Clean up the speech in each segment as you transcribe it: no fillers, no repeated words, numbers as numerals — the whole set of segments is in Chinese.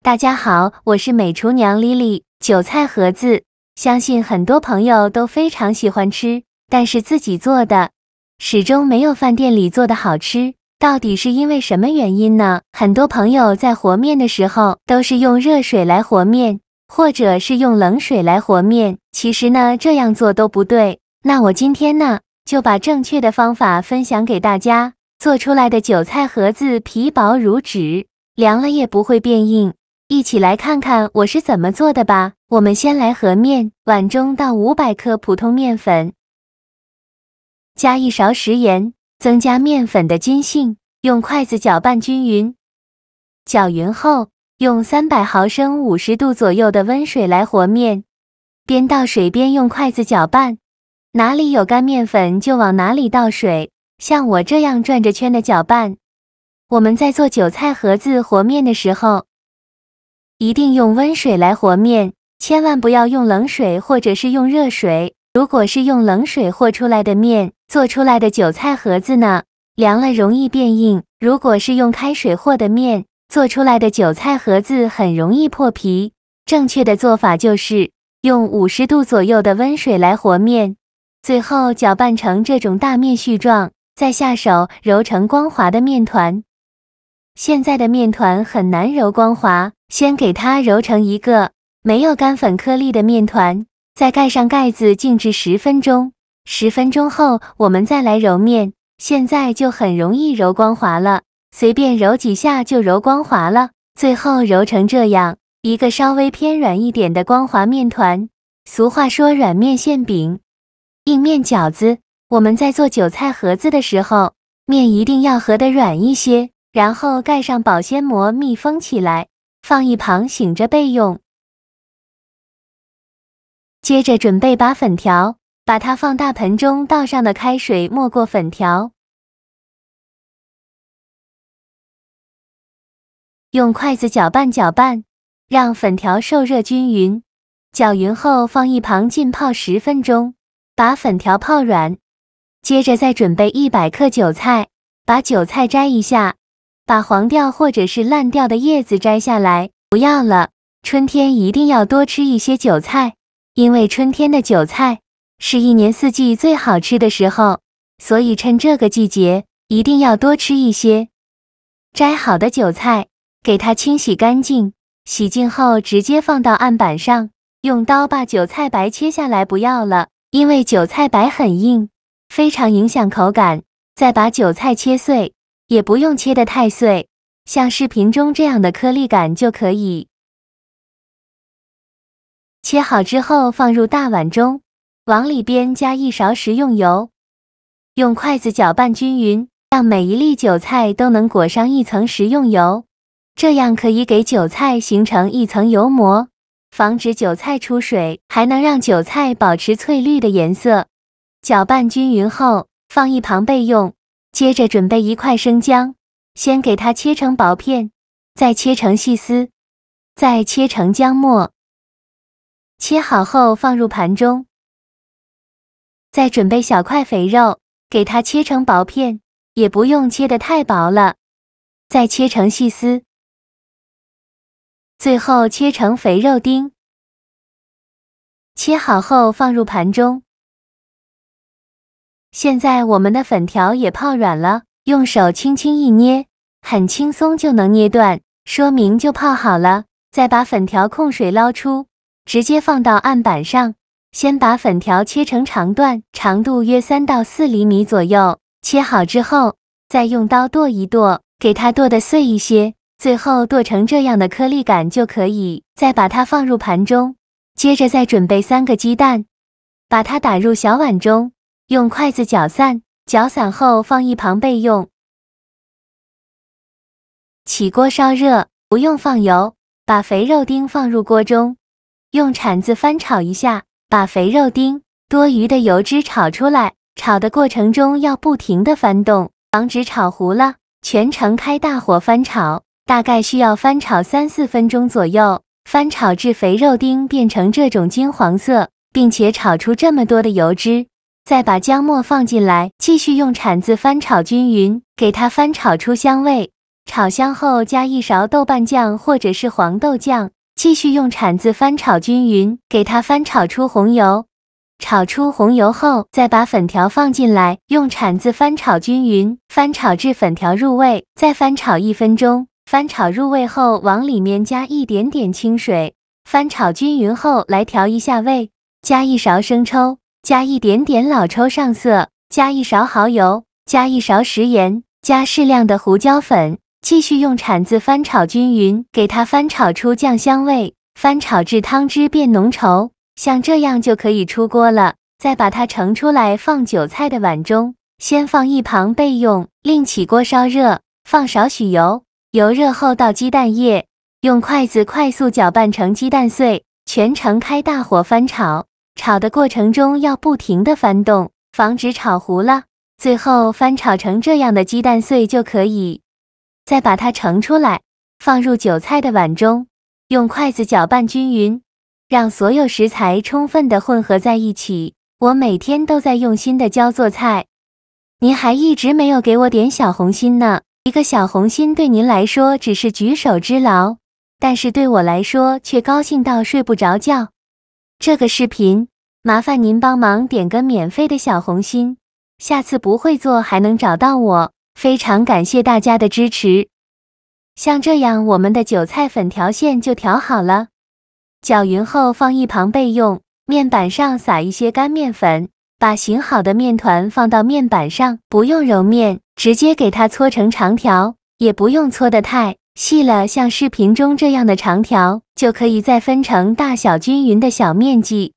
大家好，我是美厨娘莉莉。韭菜盒子，相信很多朋友都非常喜欢吃，但是自己做的始终没有饭店里做的好吃。到底是因为什么原因呢？很多朋友在和面的时候都是用热水来和面，或者是用冷水来和面。其实呢，这样做都不对。那我今天呢，就把正确的方法分享给大家，做出来的韭菜盒子皮薄如纸，凉了也不会变硬。一起来看看我是怎么做的吧。我们先来和面，碗中倒500克普通面粉，加1勺食盐，增加面粉的筋性，用筷子搅拌均匀。搅匀后，用300毫升50度左右的温水来和面，边倒水边用筷子搅拌，哪里有干面粉就往哪里倒水，像我这样转着圈的搅拌。我们在做韭菜盒子和面的时候，一定用温水来和面，千万不要用冷水或者是用热水。如果是用冷水和出来的面，做出来的韭菜盒子呢，凉了容易变硬。如果是用开水和的面，做出来的韭菜盒子很容易破皮。正确的做法就是用50度左右的温水来和面，最后搅拌成这种大面絮状，再下手揉成光滑的面团。现在的面团很难揉光滑，先给它揉成一个没有干粉颗粒的面团，再盖上盖子静置10分钟。10分钟后，我们再来揉面，现在就很容易揉光滑了，随便揉几下就揉光滑了。最后揉成这样一个稍微偏软一点的光滑面团。俗话说软面馅饼，硬面饺子。我们在做韭菜盒子的时候，面一定要和得软一些，然后盖上保鲜膜密封起来，放一旁醒着备用。接着准备把粉条，把它放大盆中倒上的开水没过粉条，用筷子搅拌搅拌，让粉条受热均匀。搅匀后放一旁浸泡10分钟，把粉条泡软。接着再准备100克韭菜，把韭菜摘一下，把黄掉或者是烂掉的叶子摘下来，不要了。春天一定要多吃一些韭菜，因为春天的韭菜是一年四季最好吃的时候，所以趁这个季节一定要多吃一些。摘好的韭菜，给它清洗干净，洗净后直接放到案板上，用刀把韭菜白切下来，不要了，因为韭菜白很硬，非常影响口感。再把韭菜切碎，也不用切得太碎，像视频中这样的颗粒感就可以。切好之后放入大碗中，往里边加1勺食用油，用筷子搅拌均匀，让每一粒韭菜都能裹上一层食用油，这样可以给韭菜形成一层油膜，防止韭菜出水，还能让韭菜保持翠绿的颜色。搅拌均匀后放一旁备用。接着准备1块生姜，先给它切成薄片，再切成细丝，再切成姜末。切好后放入盘中。再准备小块肥肉，给它切成薄片，也不用切得太薄了，再切成细丝。最后切成肥肉丁。切好后放入盘中。现在我们的粉条也泡软了，用手轻轻一捏，很轻松就能捏断，说明就泡好了。再把粉条控水捞出，直接放到案板上。先把粉条切成长段，长度约3到4厘米左右。切好之后，再用刀剁一剁，给它剁得碎一些，最后剁成这样的颗粒感就可以。再把它放入盘中。接着再准备3个鸡蛋，把它打入小碗中，用筷子搅散，搅散后放一旁备用。起锅烧热，不用放油，把肥肉丁放入锅中，用铲子翻炒一下，把肥肉丁多余的油脂炒出来。炒的过程中要不停地翻动，防止炒糊了。全程开大火翻炒，大概需要翻炒3-4分钟左右，翻炒至肥肉丁变成这种金黄色，并且炒出这么多的油脂。再把姜末放进来，继续用铲子翻炒均匀，给它翻炒出香味。炒香后加1勺豆瓣酱或者是黄豆酱，继续用铲子翻炒均匀，给它翻炒出红油。炒出红油后，再把粉条放进来，用铲子翻炒均匀，翻炒至粉条入味，再翻炒1分钟。翻炒入味后，往里面加一点点清水，翻炒均匀后来调一下味，加1勺生抽，加一点点老抽上色，加1勺蚝油，加1勺食盐，加适量的胡椒粉，继续用铲子翻炒均匀，给它翻炒出酱香味，翻炒至汤汁变浓稠。像这样就可以出锅了，再把它盛出来放韭菜的碗中，先放一旁备用，另起锅烧热，放少许油，油热后倒鸡蛋液，用筷子快速搅拌成鸡蛋碎，全程开大火翻炒，炒的过程中要不停地翻动，防止炒糊了，最后翻炒成这样的鸡蛋碎就可以。再把它盛出来，放入韭菜的碗中，用筷子搅拌均匀，让所有食材充分的混合在一起。我每天都在用心的教做菜，您还一直没有给我点小红心呢。一个小红心对您来说只是举手之劳，但是对我来说却高兴到睡不着觉。这个视频，麻烦您帮忙点个免费的小红心，下次不会做还能找到我，非常感谢大家的支持。像这样，我们的韭菜粉条馅就调好了。搅匀后放一旁备用，面板上撒一些干面粉，把醒好的面团放到面板上，不用揉面，直接给它搓成长条，也不用搓得太细了，像视频中这样的长条，就可以再分成大小均匀的小面剂，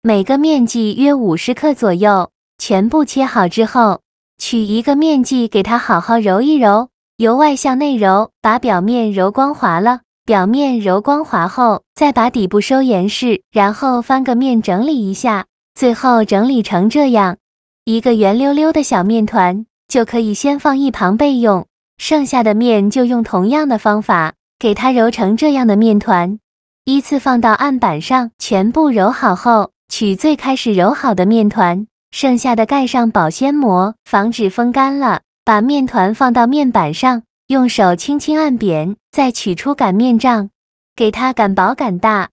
每个面剂约50克左右，全部切好之后，取一个面剂给它好好揉一揉，由外向内揉，把表面揉光滑了。表面揉光滑后，再把底部收严实，然后翻个面整理一下，最后整理成这样一个圆溜溜的小面团，就可以先放一旁备用。剩下的面就用同样的方法给它揉成这样的面团，依次放到案板上，全部揉好后，取最开始揉好的面团，剩下的盖上保鲜膜，防止风干了，把面团放到面板上，用手轻轻按扁，再取出擀面杖，给它擀薄擀大，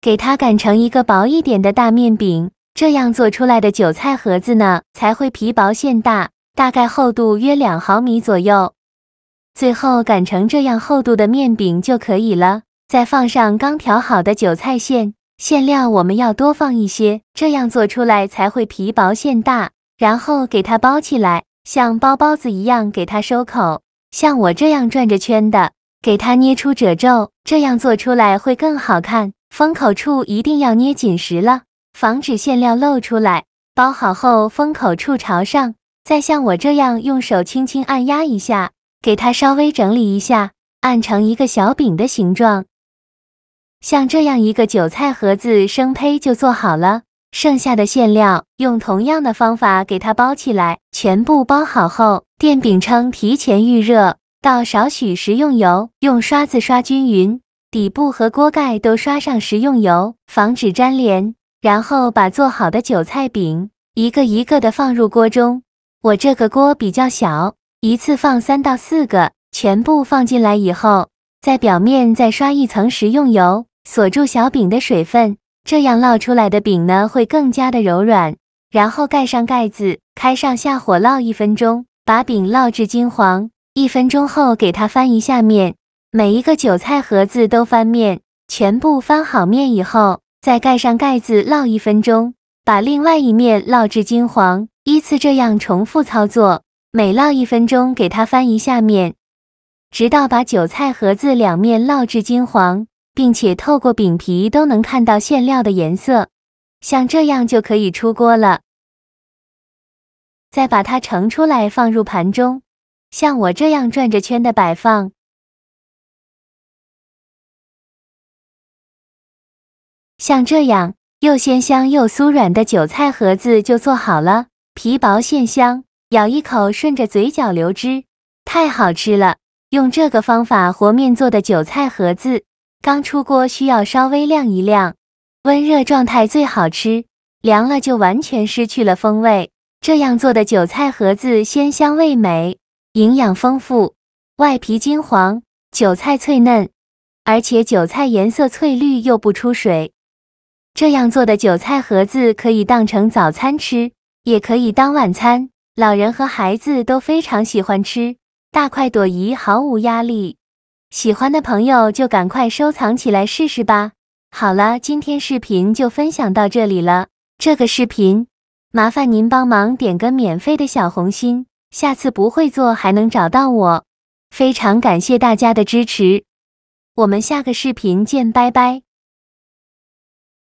给它擀成一个薄一点的大面饼，这样做出来的韭菜盒子呢，才会皮薄馅大，大概厚度约2毫米左右。最后擀成这样厚度的面饼就可以了，再放上刚调好的韭菜馅，馅料我们要多放一些，这样做出来才会皮薄馅大，然后给它包起来，像包包子一样给它收口。像我这样转着圈的，给它捏出褶皱，这样做出来会更好看。封口处一定要捏紧实了，防止馅料漏出来。包好后，封口处朝上，再像我这样用手轻轻按压一下，给它稍微整理一下，按成一个小饼的形状。像这样一个韭菜盒子生胚就做好了。剩下的馅料用同样的方法给它包起来，全部包好后，电饼铛提前预热，倒少许食用油，用刷子刷均匀，底部和锅盖都刷上食用油，防止粘连。然后把做好的韭菜饼一个一个的放入锅中。我这个锅比较小，一次放3到4个，全部放进来以后，在表面再刷一层食用油，锁住小饼的水分。这样烙出来的饼呢会更加的柔软，然后盖上盖子，开上下火烙1分钟，把饼烙至金黄。1分钟后给它翻一下面，每一个韭菜盒子都翻面，全部翻好面以后，再盖上盖子烙1分钟，把另外一面烙至金黄，依次这样重复操作，每烙1分钟给它翻一下面，直到把韭菜盒子2面烙至金黄。并且透过饼皮都能看到馅料的颜色，像这样就可以出锅了。再把它盛出来放入盘中，像我这样转着圈的摆放。像这样又鲜香又酥软的韭菜盒子就做好了，皮薄馅香，咬一口顺着嘴角流汁，太好吃了。用这个方法和面做的韭菜盒子，刚出锅需要稍微晾一晾，温热状态最好吃，凉了就完全失去了风味。这样做的韭菜盒子鲜香味美，营养丰富。外皮金黄，韭菜脆嫩，而且韭菜颜色翠绿又不出水。这样做的韭菜盒子可以当成早餐吃，也可以当晚餐，老人和孩子都非常喜欢吃，大快朵颐，毫无压力。喜欢的朋友就赶快收藏起来试试吧。好了，今天视频就分享到这里了。这个视频麻烦您帮忙点个免费的小红心，下次不会做还能找到我。非常感谢大家的支持，我们下个视频见，拜拜。